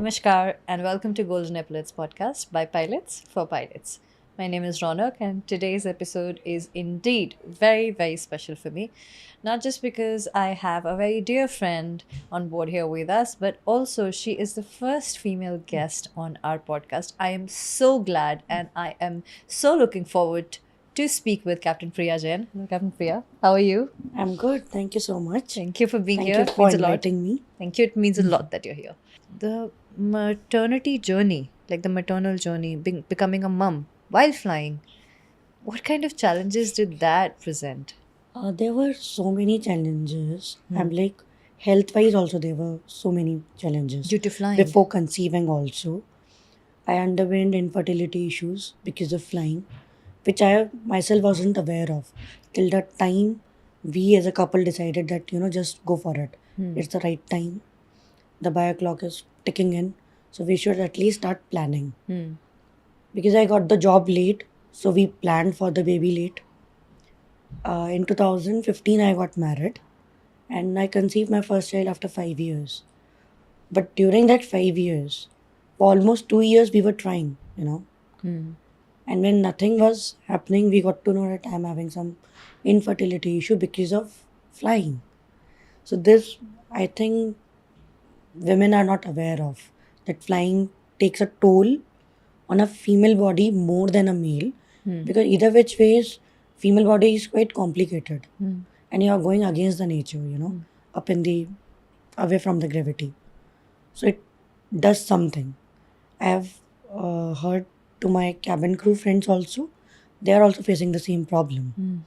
Namaskar and welcome to Golden Epaulets podcast by Pilots for Pilots. My name is Ronak and today's episode is indeed very, very special for me. Not just because I have a very dear friend on board here with us, but also she is the first female guest on our podcast. I am so glad and I am so looking forward to speak with Captain Priya Jain. Hello, Captain Priya. How are you? I'm good. Thank you so much. Thank you for being Thank here. you It for means a lot. inviting me. Thank you. It means a lot that you're here. The maternity journey, like the maternal journey, becoming a mum while flying, what kind of challenges did that present? There were so many challenges. I'm like, health wise, also, there were so many challenges. Due to flying. Before conceiving, also, I underwent infertility issues because of flying, which I myself wasn't aware of till the time we as a couple decided that, just go for it. It's the right time. The bio clock is ticking in. So we should at least start planning. Because I got the job late, so we planned for the baby late. In 2015, I got married and I conceived my first child after 5 years. But during that 5 years, for almost 2 years, we were trying. And when nothing was happening, we got to know that I'm having some infertility issue because of flying. So, this, I think, women are not aware of that flying takes a toll on a female body more than a male, because either which ways female body is quite complicated and you are going against the nature, up in the away from the gravity, so it does something. I have heard to my cabin crew friends also, they are also facing the same problem,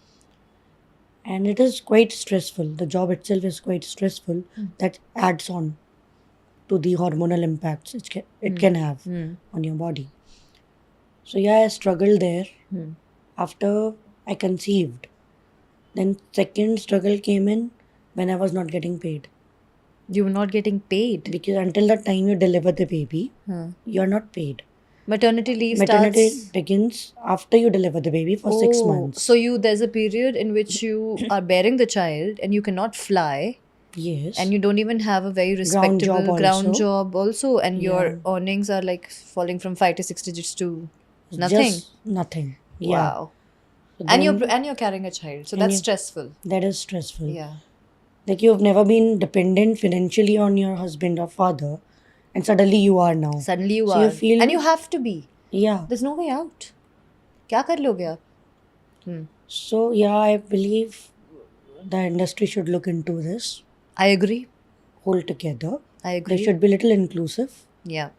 and it is quite stressful. The job itself is quite stressful. That adds on to the hormonal impacts it can have on your body. So yeah, I struggled there after I conceived. Then second struggle came in when I was not getting paid, You were not getting paid. because until the time you deliver the baby, you're not paid. Maternity leave Maternity starts. begins after you deliver the baby for 6 months. So there's a period in which you are bearing the child and you cannot fly Yes. and you don't even have a very Ground job respectable ground also. job also, and your Yeah. earnings are like falling from 5 to 6 digits to nothing. Just nothing. Yeah. Wow. So And then you're carrying a child, so And that's you- stressful. that is stressful. Yeah. Like, you've never been dependent financially on your husband or father, and suddenly you are now. Suddenly you So are, you feel- and you have to be. Yeah. There's no way out. क्या कर लोगे आप? So yeah, I believe the industry should look into this I agree. altogether. I They agree. should be little inclusive. Yeah.